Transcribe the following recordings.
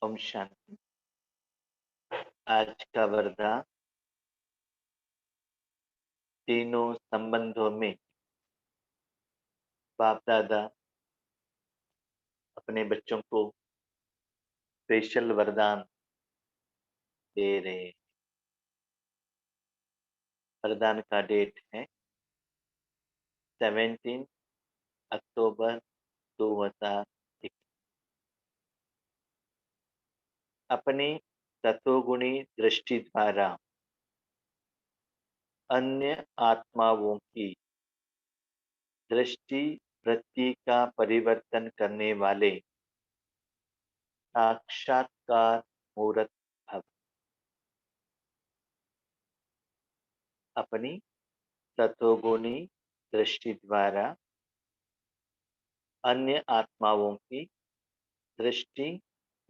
ओम शांति। आज का वरदान तीनों संबंधों में बाप दादा अपने बच्चों को स्पेशल वरदान दे रहे हैं। वरदान का डेट है 17 अक्टूबर 2021। अपनी तत्वगुणी दृष्टि द्वारा अन्य आत्माओं की दृष्टि वृत्ति का परिवर्तन करने वाले साक्षात्कार मूर्त भव। अपनी तत्वगुणी दृष्टि द्वारा अन्य आत्माओं की दृष्टि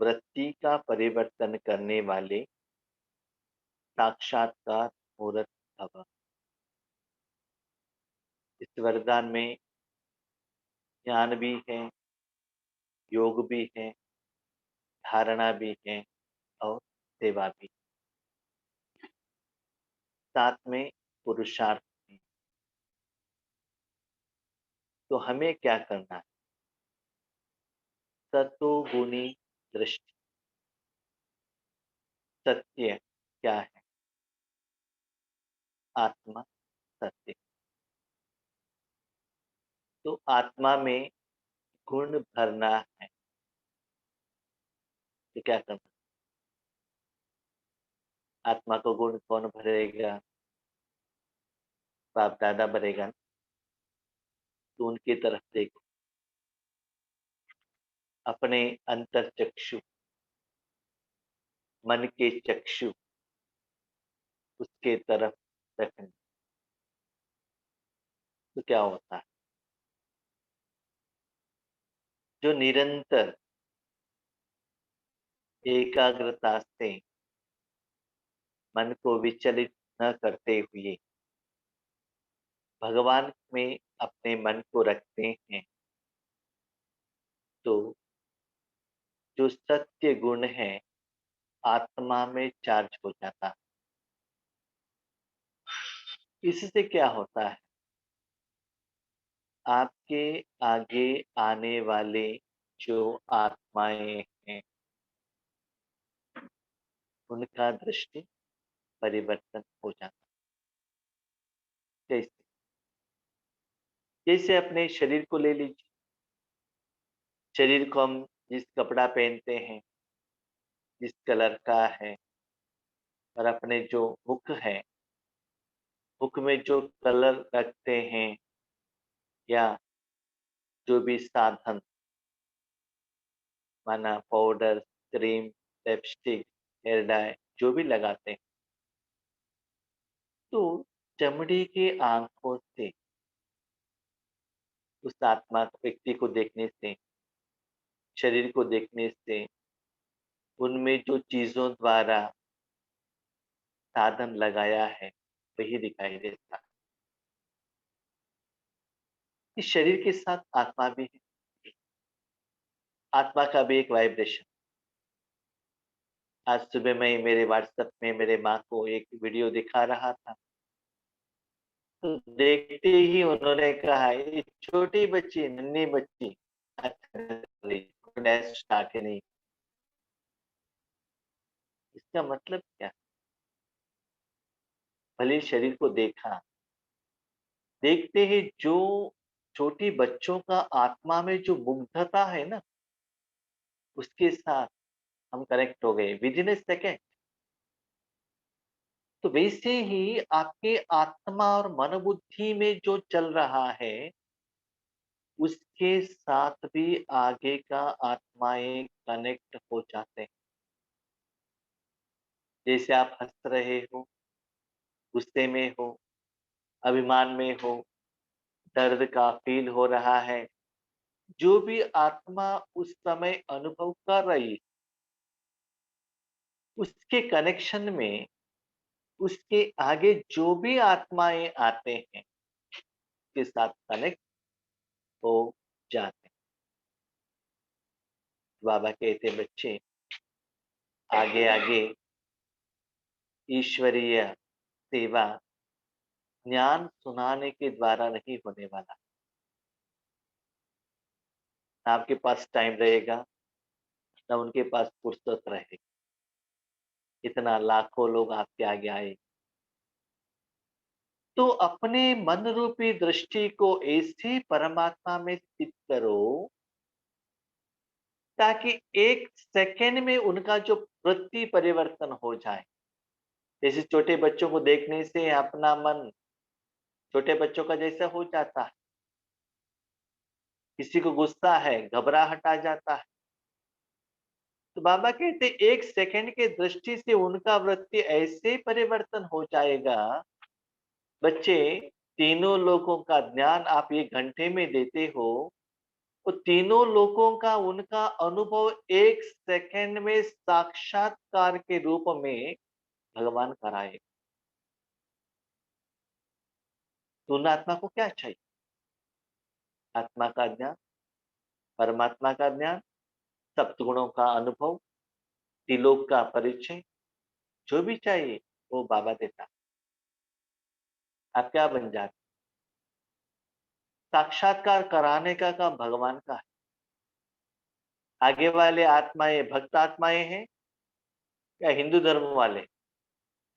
वृत्ति का परिवर्तन करने वाले साक्षात्कार मूर्त भव। इस वरदान में ज्ञान भी है, योग भी है, धारणा भी है और सेवा भी, साथ में पुरुषार्थ भी। तो हमें क्या करना है? सत्वगुणी दृष्टि। सत्य क्या है? आत्मा सत्य। तो आत्मा में गुण भरना है। तो क्या करना? आत्मा को गुण कौन भरेगा? बाप दादा भरेगा। तो उनकी तरफ देखो, अपने अंतर चक्षु, मन के चक्षु उसके तरफ रखने। तो क्या होता है? जो निरंतर एकाग्रता से मन को विचलित न करते हुए भगवान में अपने मन को रखते हैं, तो जो सत्य गुण है आत्मा में चार्ज हो जाता है। इससे क्या होता है? आपके आगे आने वाले जो आत्माएं हैं उनका दृष्टि परिवर्तन हो जाता है। जैसे जैसे अपने शरीर को ले लीजिए। शरीर को हम जिस कपड़ा पहनते हैं, जिस कलर का है, और अपने जो मुख है, मुख में जो कलर रखते हैं या जो भी साधन माना powder, cream, lipstick, hair dye जो भी लगाते हैं, तो चमड़ी के आंखों से उस आत्मा व्यक्ति को देखने से, शरीर को देखने से उनमें जो चीजों द्वारा साधन लगाया है वही दिखाई देता है। इस शरीर के साथ आत्मा भी है। आत्मा का भी एक वाइब्रेशन। आज सुबह मैं मेरे व्हाट्सएप में मेरे माँ को एक वीडियो दिखा रहा था, तो देखते ही उन्होंने कहा ये छोटी बच्ची, नन्ही बच्ची आके नहीं। इसका मतलब क्या? भले शरीर को देखा, देखते ही जो छोटी बच्चों का आत्मा में जो मुग्धता है ना, उसके साथ हम कनेक्ट हो गए विद इन ए सेकेंड। तो वैसे ही आपके आत्मा और मन बुद्धि में जो चल रहा है उसके साथ भी आगे का आत्माएं कनेक्ट हो जाते हैं। जैसे आप हंस रहे हो, गुस्से में हो, अभिमान में हो, दर्द का फील हो रहा है, जो भी आत्मा उस समय अनुभव कर रही है, उसके कनेक्शन में उसके आगे जो भी आत्माएं आते हैं के साथ कनेक्ट हो जाते हैं। बाबा कहते बच्चे आगे आगे ईश्वरीय सेवा ज्ञान सुनाने के द्वारा नहीं होने वाला। ना आपके पास टाइम रहेगा, ना उनके पास फुर्सत रहेगी। इतना लाखों लोग आपके आगे आए, तो अपने मन रूपी दृष्टि को ऐसे परमात्मा में स्थित करो ताकि एक सेकंड में उनका जो वृत्ति परिवर्तन हो जाए। जैसे छोटे बच्चों को देखने से अपना मन छोटे बच्चों का जैसा हो जाता है। किसी को गुस्सा है, घबराहट आ जाता है। तो बाबा कहते एक सेकंड के दृष्टि से उनका वृत्ति ऐसे परिवर्तन हो जाएगा। बच्चे, तीनों लोगों का ज्ञान आप 1 घंटे में देते हो, तो तीनों लोगों का उनका अनुभव 1 सेकंड में साक्षात्कार के रूप में भगवान कराए। तो उन आत्मा को क्या चाहिए? आत्मा का ज्ञान, परमात्मा का ज्ञान, सप्तगुणों का अनुभव, त्रिलोक का परिचय, जो भी चाहिए वो बाबा देता है। आप क्या बन जाते? साक्षात्कार कराने का काम भगवान का है। आगे वाले आत्माएं भक्त आत्माएं हैं या हिंदू धर्म वाले,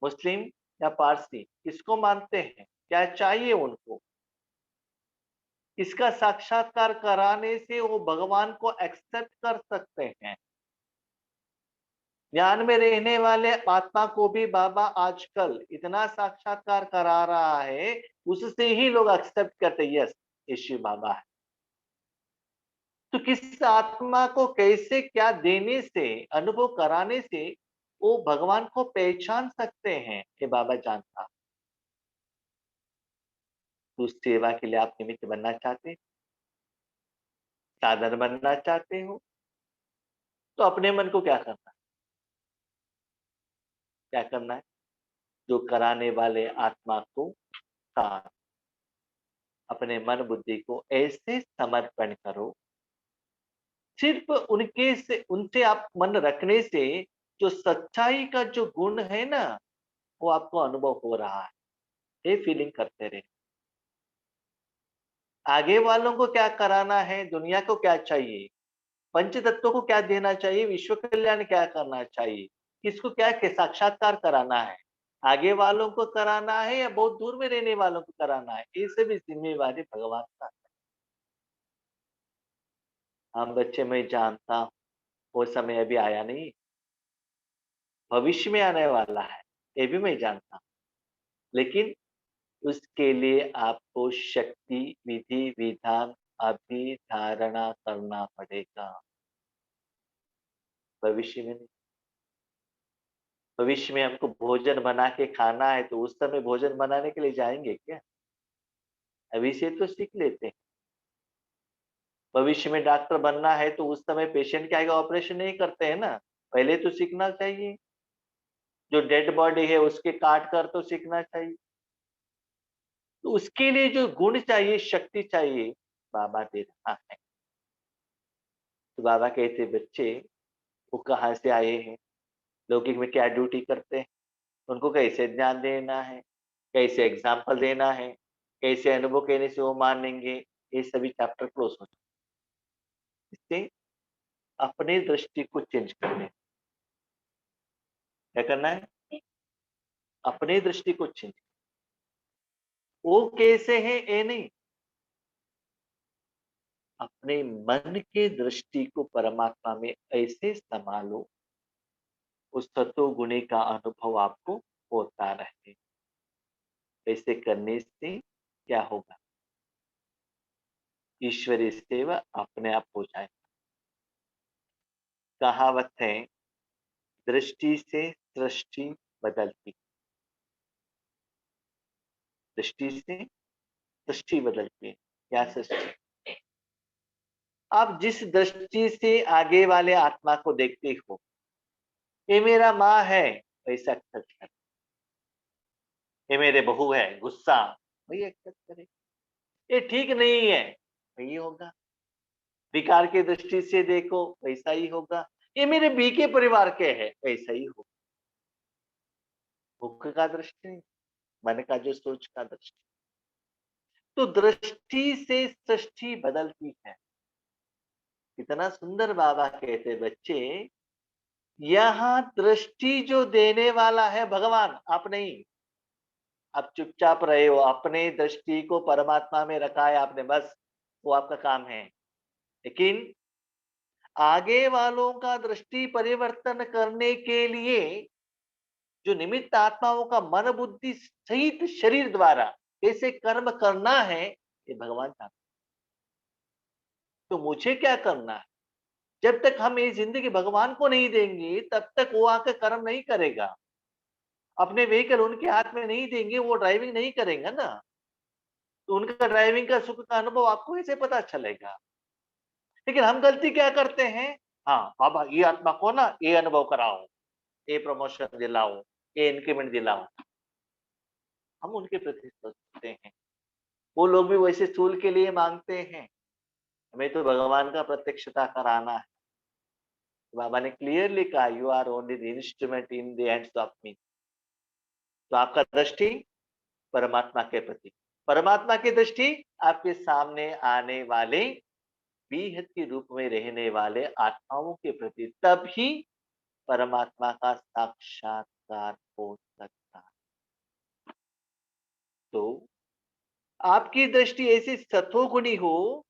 मुस्लिम या पारसी, किसको मानते हैं? क्या चाहिए उनको? इसका साक्षात्कार कराने से वो भगवान को एक्सेप्ट कर सकते हैं। ज्ञान में रहने वाले आत्मा को भी बाबा आजकल इतना साक्षात्कार करा रहा है, उससे ही लोग एक्सेप्ट करते, यस यीशु बाबा है। तो किस आत्मा को कैसे क्या देने से, अनुभव कराने से वो भगवान को पहचान सकते हैं, ये बाबा जानता। तो उस सेवा के लिए आप निमित्त बनना चाहते, साधन बनना चाहते हो, तो अपने मन को क्या करना है? क्या करना है? जो कराने वाले आत्मा को साथ, अपने मन बुद्धि को ऐसे समर्पण करो, सिर्फ उनके से उनसे आप मन रखने से जो सच्चाई का जो गुण है ना, वो आपको अनुभव हो रहा है। ये फीलिंग करते रहे। आगे वालों को क्या कराना है, दुनिया को क्या चाहिए, पंच तत्वों को क्या देना चाहिए, विश्व कल्याण क्या करना चाहिए, किसको क्या के साक्षात्कार कराना है, आगे वालों को कराना है या बहुत दूर में रहने वालों को कराना है, ये सभी जिम्मेवारी भगवान का। हम बच्चे, मैं जानता हूँ वो समय अभी आया नहीं, भविष्य में आने वाला है, ये भी मैं जानता हूँ। लेकिन उसके लिए आपको शक्ति, विधि, विधान, अभिधारणा करना पड़ेगा। भविष्य में नहीं। भविष्य में हमको भोजन बना के खाना है, तो उस समय भोजन बनाने के लिए जाएँगे क्या? अभी से तो सीख लेते हैं। भविष्य में डॉक्टर बनना है, तो उस समय पेशेंट के आगे ऑपरेशन नहीं करते हैं ना, पहले तो सीखना चाहिए। जो डेड बॉडी है उसके काट कर तो सीखना चाहिए। तो उसके लिए जो गुण चाहिए, शक्ति चाहिए, बाबा दे रहा है। तो बाबा कहते बच्चे, वो कहाँ से आए हैं? लौकिक में क्या ड्यूटी करते हैं? उनको कैसे ज्ञान देना है? कैसे एग्ज़ाम्पल देना है? कैसे अनुभव कहने से वो मानेंगे? ये सभी चैप्टर क्लोज़ हो जाते हैं। इससे अपनी दृष्टि को चेंज करना है। क्या करना है? अपनी दृष्टि को चेंज। वो कैसे है ये नहीं, अपने मन के दृष्टि को परमात्मा में ऐसे संभालो, उस सत्व-गुणी का अनुभव आपको होता रहे। ऐसे करने से क्या होगा? ईश्वरीय सेवा अपने आप हो जाए। कहावत है, दृष्टि से सृष्टि बदलती, दृष्टि से सृष्टि बदलती है। क्या सृष्टि? आप जिस दृष्टि से आगे वाले आत्मा को देखते हो, ये मेरा माँ है, वैसा एक्सेप्ट करें। ये मेरे बहू है, गुस्सा, वही एक्सेप्ट करें। ये ठीक नहीं है, वही होगा। विकार की दृष्टि से देखो, वैसा ही होगा। ये मेरे बी के परिवार के हैं, ऐसा ही हो। मुख का दृष्टि नहीं, मन का जो सोच का दृष्टि। तो दृष्टि से सृष्टि बदलती है। कितना सुंदर बाबा कहते बच्चे, यहाँ दृष्टि जो देने वाला है भगवान, आप नहीं। आप चुपचाप रहे हो, अपने दृष्टि को परमात्मा में रखा है आपने, बस वो आपका काम है। लेकिन आगे वालों का दृष्टि परिवर्तन करने के लिए जो निमित्त आत्माओं का मन बुद्धि सहित शरीर द्वारा कैसे कर्म करना है, ये भगवान जानते। तो मुझे क्या करना है? जब तक हम ये जिंदगी भगवान को नहीं देंगे, तब तक वो आकर कर्म नहीं करेगा। अपने व्हीकल उनके हाथ में नहीं देंगे, वो ड्राइविंग नहीं करेंगे ना। तो उनका ड्राइविंग का सुख का अनुभव आपको कैसे पता चलेगा? लेकिन हम गलती क्या करते हैं? हाँ, बाबा ये आत्मा को ना ये अनुभव कराओ, ये प्रमोशन दिलाओ, ये इंक्रीमेंट दिलाओ। हम उनके प्रति सोचते हैं। वो लोग भी वैसे स्थूल के लिए मांगते हैं। हमें तो भगवान का प्रत्यक्षता कराना है। बाबा ने क्लियरली कहा, you are only the instrument in the hands of me. तो आपका दृष्टि परमात्मा के प्रति, परमात्मा की दृष्टि आपके सामने आने वाले बेहद के रूप में रहने वाले आत्माओं के प्रति, तभी परमात्मा का साक्षात्कार हो सकता है। तो आपकी दृष्टि ऐसी सतोगुणी हो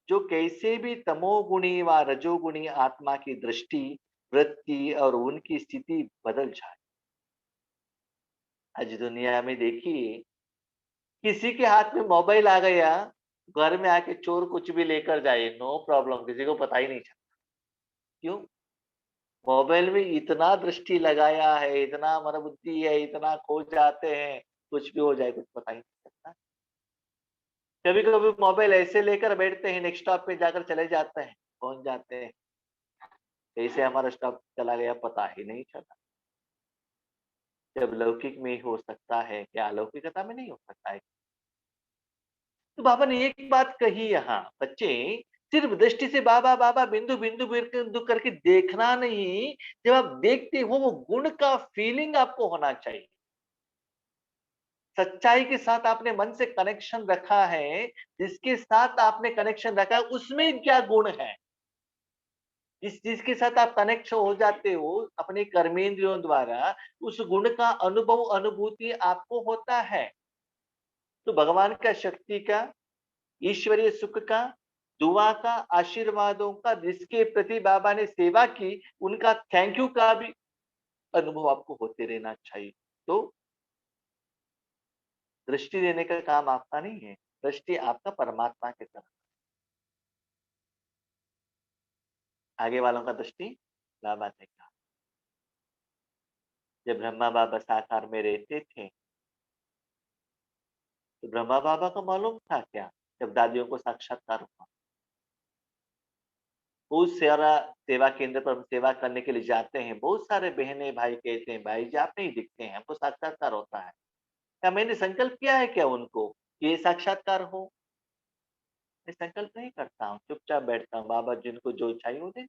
जो कैसे भी तमोगुणी व रजोगुणी आत्मा की दृष्टि, वृत्ति और उनकी स्थिति बदल जाए। आज दुनिया में देखिए, किसी के हाथ में मोबाइल आ गया, घर में आके चोर कुछ भी लेकर जाए, नो प्रॉब्लम, किसी को पता ही नहीं चलता। क्यों? मोबाइल में इतना दृष्टि लगाया है, इतना मनोबुद्धि है, इतना खो जाते हैं, कुछ भी हो जाए कुछ पता ही नहीं चलता। कभी-कभी मोबाइल ऐसे लेकर बैठते हैं, नेक्स्ट स्टॉप पे जाकर चले जाते हैं, पहुँच जाते हैं। कैसे हमारा स्टॉप चला गया पता ही नहीं चला। जब लौकिक में हो सकता है, क्या अलौकिकता में नहीं हो सकता है? तो बाबा ने एक बात कही यहाँ, बच्चे सिर्फ दृष्टि से बाबा बाबा बिंदु बिंदु बिंदु करके देखना नहीं, जब आप देखते हो वो गुण का फीलिंग आपको होना चाहिए। सच्चाई के साथ आपने मन से कनेक्शन रखा है, जिसके साथ आपने कनेक्शन रखा है उसमें क्या गुण है? जिस जिसके साथ आप कनेक्ट हो जाते हो अपने कर्मेंद्रियों द्वारा, उस गुण का अनुभव अनुभूति आपको होता है। तो भगवान का शक्ति का, ईश्वरीय सुख का, दुआ का, आशीर्वादों का, जिसके प्रति बाबा ने सेवा की, उनका थैंक यू का भी अनुभव आपको होते रहना चाहिए। तो दृष्टि देने का काम आपका नहीं है, दृष्टि आपका परमात्मा की तरफ। आगे वालों का दृष्टि बाबा ने कहा, जब ब्रह्मा बाबा साकार में रहते थे, तो ब्रह्मा बाबा को मालूम था क्या? जब दादियों को साक्षात्कार हुआ, बहुत सारा सेवा केंद्र पर हम सेवा करने के लिए जाते हैं, बहुत सारे बहने भाई कहते हैं, भाई जी आप नहीं दिखते हैं, हमको साक्षात्कार होता है। क्या मैंने संकल्प किया है क्या उनको कि ये साक्षात्कार हो? मैं संकल्प नहीं करता हूँ, चुपचाप बैठता हूँ, बाबा जिनको जो चाहिए वो दे।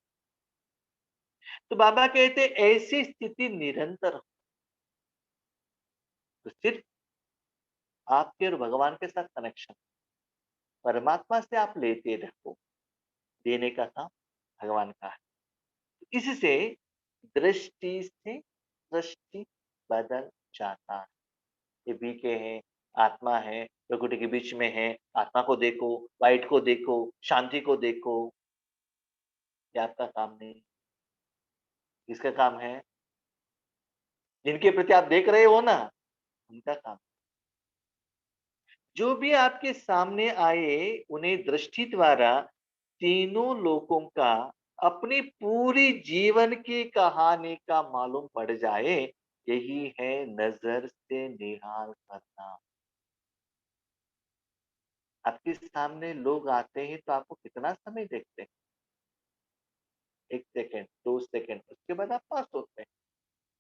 तो बाबा कहते ऐसी स्थिति निरंतर हो, तो सिर्फ आपके और भगवान के साथ कनेक्शन, परमात्मा से आप लेते रहो, देने का काम भगवान का है। इससे दृष्टि से दृष्टि बदल जाता है। ये बीके हैं, आत्मा है, प्रकृति के बीच में है, आत्मा को देखो, लाइट को देखो, शांति को देखो, ये आपका काम नहीं। किसका काम है? जिनके प्रति आप देख रहे हो ना, उनका काम। जो भी आपके सामने आए, उन्हें दृष्टि द्वारा तीनों लोकों का, अपनी पूरी जीवन की कहानी का मालूम पड़ जाए, यही है नजर से निहाल करना। आपके सामने लोग आते हैं तो आपको कितना समय देखते हैं? 1 सेकंड, 2 सेकंड, उसके बाद आप पास होते हैं।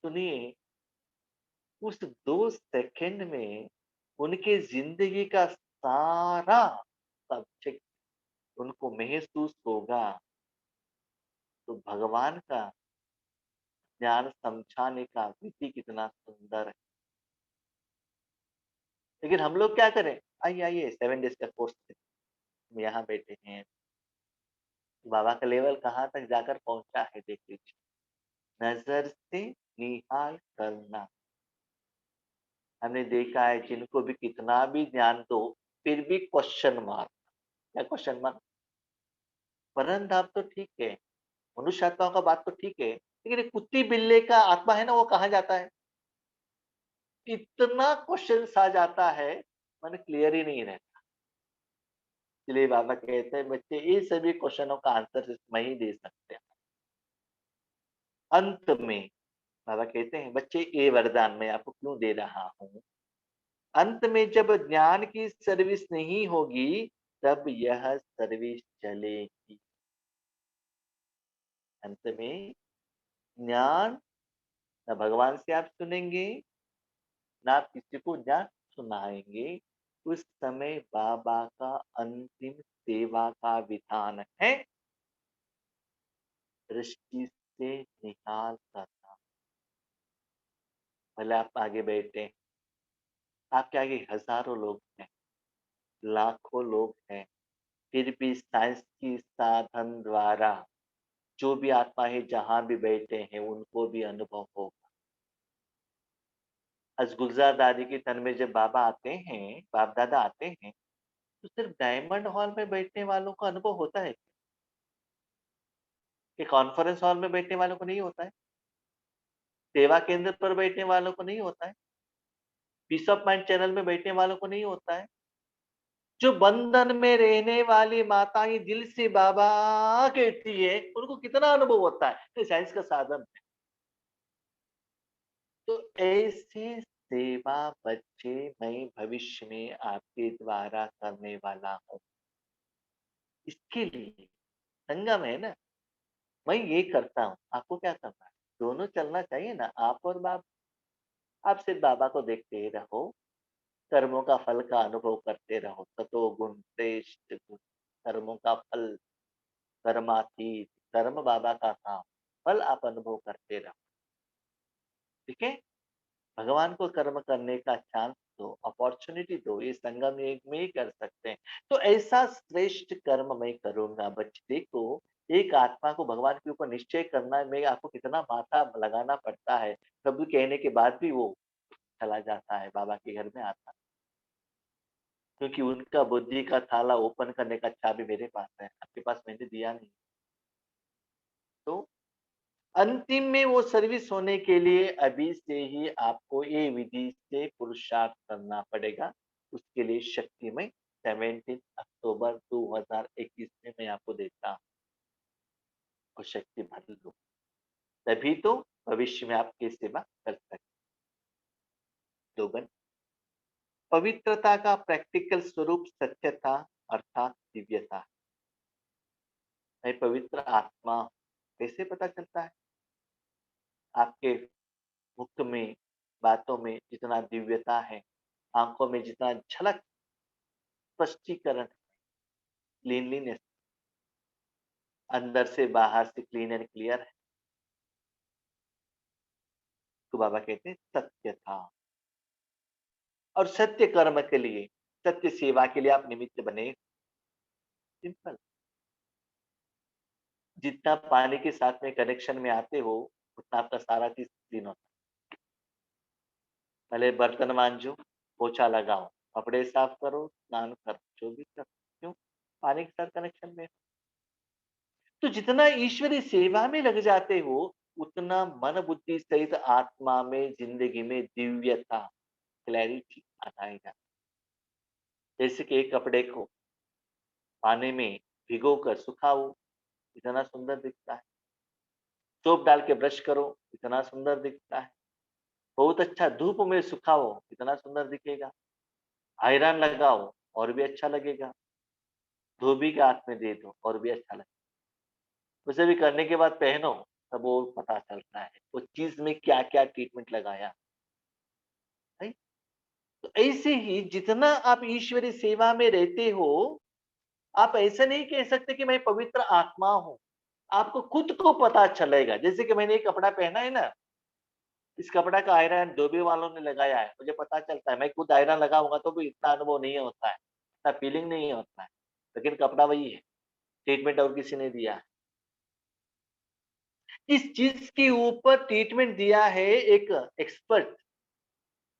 सुनिए, उस 2 सेकंड में उनके ज़िंदगी का सारा सब्जेक्ट उनको महसूस होगा, तो भगवान का ज्ञान समझाने का विधि कितना सुंदर है। लेकिन हम लोग क्या करें? आइए, आइए 7 डेज़ का कोर्स है, हम यहाँ बैठे हैं। बाबा का लेवल कहाँ तक जाकर पहुँचा है देख लीजिए। नज़र से निहाल करना। हमने देखा है जिनको भी कितना भी ज्ञान दो, फिर भी क्वेश्चन मार्क। क्या क्वेश्चन मार्क? परम धाम तो ठीक है, मनुष्य आत्माओं का बात तो ठीक है, लेकिन ये कुत्ती बिल्ली का आत्मा है ना, वो कहाँ जाता है? इतना क्वेश्चन्स आ जाता है, मन क्लियर ही नहीं रहता। इसलिए बाबा कहते हैं बच्चे ये सभी क्वेश्चनों का आंसर सिर्फ मैं ही दे सकते हैं। अंत में बाबा कहते हैं बच्चे ये वरदान मैं आपको क्यों दे रहा हूँ? अंत में जब ज्ञान की सर्विस नहीं होगी, तब यह सर्विस चलेगी। अंत में ज्ञान न भगवान से आप सुनेंगे, ना आप किसी को ज्ञान सुनाएंगे। उस समय बाबा का अंतिम सेवा का विधान है दृष्टि से निकाल करना। भले आप आगे बैठे, आपके आगे हजारों लोग हैं, लाखों लोग हैं, फिर भी साइंस की साधन द्वारा जो भी आत्मा है जहाँ भी बैठे हैं उनको भी अनुभव होगा। आज गुलजार दादी के तन में जब बाबा आते हैं, बाप दादा आते हैं, तो सिर्फ डायमंड हॉल में बैठने वालों को अनुभव होता है कि कॉन्फ्रेंस हॉल में बैठने वालों को नहीं होता है, सेवा केंद्र पर बैठने वालों को नहीं होता है, पीस ऑफ माइंड चैनल में बैठने वालों को नहीं होता है। जो बंधन में रहने वाली माताएं दिल से बाबा कहती है, उनको कितना अनुभव होता है? तो साइंस का साधन। तो ऐसी सेवा बच्चे मैं भविष्य में आपके द्वारा करने वाला हूँ। इसके लिए संगम है ना, मैं ये करता हूँ, आपको क्या करना है? दोनों चलना चाहिए ना, आप और बाप। आप सिर्फ बाबा को देखते रहो, कर्मों का फल का अनुभव करते रहो। ततो गुण श्रेष्ठ गुण, कर्मों का फल, कर्मातीत, कर्म बाबा का काम, फल आप अनुभव करते रहो। ठीक है? भगवान को कर्म करने का चांस दो, अपॉर्चुनिटी दो, ये संगम युग में ही कर सकते हैं। तो ऐसा श्रेष्ठ कर्म मैं करूँगा। बच्चे देखो, एक आत्मा को भगवान के ऊपर निश्चय करना में आपको कितना माथा लगाना पड़ता है। प्रभु कहने के बाद भी वो चला जाता है, बाबा के घर में आता है। क्योंकि उनका बुद्धि का ताला ओपन करने का चाबी मेरे पास है, आपके पास मैंने दिया नहीं। तो अंतिम में वो सर्विस होने के लिए अभी से ही आपको ये विधि से पुरुषार्थ करना पड़ेगा। उसके लिए शक्ति में 17 अक्टूबर 2021 में मैं आपको देता हूँ और शक्ति भर लो। तभी तो भविष्य में आपकी सेवा कर सकते। लोगन, पवित्रता का प्रैक्टिकल स्वरूप सत्यता अर्थात दिव्यता। मैं पवित्र आत्मा हूँ। कैसे पता चलता है? आपके मुख में, बातों में जितना दिव्यता है, आँखों में जितना झलक स्पष्टीकरण, क्लीनलीनेस, अंदर से बाहर से क्लीन एंड क्लियर है, तो बाबा कहते हैं सत्य था। और सत्य कर्म के लिए, सत्य सेवा के लिए आप निमित्त बने। सिंपल। जितना पानी के साथ में कनेक्शन में आते हो, उतना आपका सारा चीज क्लीन होता है। भले बर्तन मांजो, पोछा लगाओ, कपड़े साफ करो, स्नान करो, जो भी करो, क्यों? पानी के साथ कनेक्शन में। तो जितना ईश्वरी सेवा में लग जाते हो, उतना मन बुद्धि सहित आत्मा में, जिंदगी में दिव्यता, क्लैरिटी आता है। जैसे कि एक कपड़े को पानी में भिगोकर सुखाओ, इतना सुंदर दिखता है। सोप डाल के ब्रश करो, इतना सुंदर दिखता है। बहुत अच्छा धूप में सुखाओ, इतना सुंदर दिखेगा। आयरन लगाओ और भी अच्छा लगेगा। धोबी के हाथ में दे दो और भी अच्छा लगेगा। उसे भी करने के बाद पहनो, तब वो पता चलता है वो चीज में क्या क्या ट्रीटमेंट लगाया है। तो ऐसे ही जितना आप ईश्वरी सेवा में रहते हो, आप ऐसा नहीं कह सकते कि मैं पवित्र आत्मा हूँ। आपको खुद को पता चलेगा। जैसे कि मैंने ये कपड़ा पहना है ना, इस कपड़ा का आयरन धोबी वालों ने लगाया है, मुझे पता चलता है। मैं खुद आयरन लगाऊँगा तो भी इतना अनुभव नहीं होता है, इतना फीलिंग नहीं होता है। लेकिन कपड़ा वही है, ट्रीटमेंट और किसी ने दिया है। इस चीज़ के ऊपर ट्रीटमेंट दिया है एक एक्सपर्ट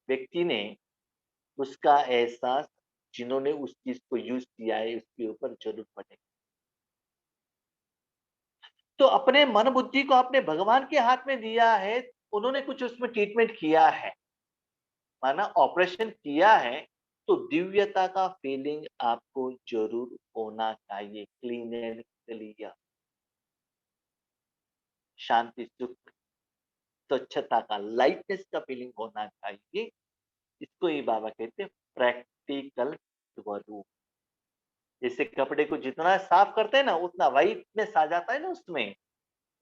व्यक्ति ने, उसका एहसास जिन्होंने उस चीज़ को यूज़ किया है, उसके ऊपर ज़रूर पड़ेगा। तो अपने मन बुद्धि को आपने भगवान के हाथ में दिया है, उन्होंने कुछ उसमें ट्रीटमेंट किया है, माना ऑपरेशन किया है, तो दिव्यता का फीलिंग आपको ज़रूर होना चाहिए, क्लीन एंड क्लियर, शांति, सुख, स्वच्छता का, लाइटनेस का फीलिंग होना चाहिए। इसको ही बाबा कहते हैं प्रैक्टिकल स्वरूप। जैसे कपड़े को जितना साफ करते हैं ना, उतना व्हाइटनेस आ जाता है ना उसमें,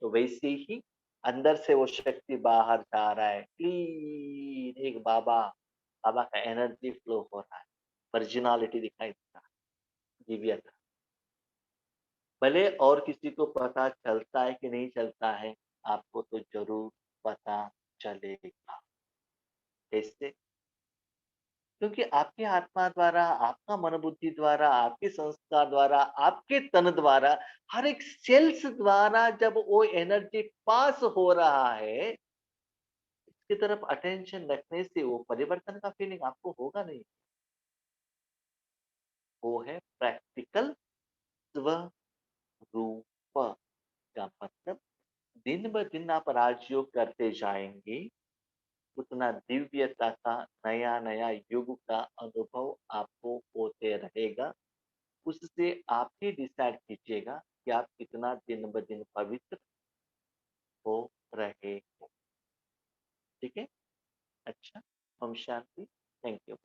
तो वैसे ही अंदर से वो शक्ति बाहर जा रहा है, क्लीन एक बाबा, बाबा का एनर्जी फ्लो हो रहा है, पर्सनालिटी दिखाई देता है, दिव्यता। भले और किसी को पता चलता है कि नहीं चलता है, आपको तो ज़रूर पता चलेगा। कैसे? क्योंकि आपकी आत्मा द्वारा, आपका मन-बुद्धि द्वारा, आपके संस्कार द्वारा, आपके तन द्वारा, हर एक सेल्स द्वारा जब वो एनर्जी पास हो रहा है, की तरफ अटेंशन रखने से वो परिवर्तन का फीलिंग आपको होगा नहीं। वो है प्रैक्टिकल स्वरूप का मतलब दिन ब दिन आप राजयोग करते जाएँगे, उतना दिव्यता का नया-नया युग का अनुभव आपको होते रहेगा। उससे आप ही डिसाइड कीजिएगा कि आप कितना दिन ब दिन पवित्र हो रहे हो। ठीक है? अच्छा, ओम शांति। Thank you.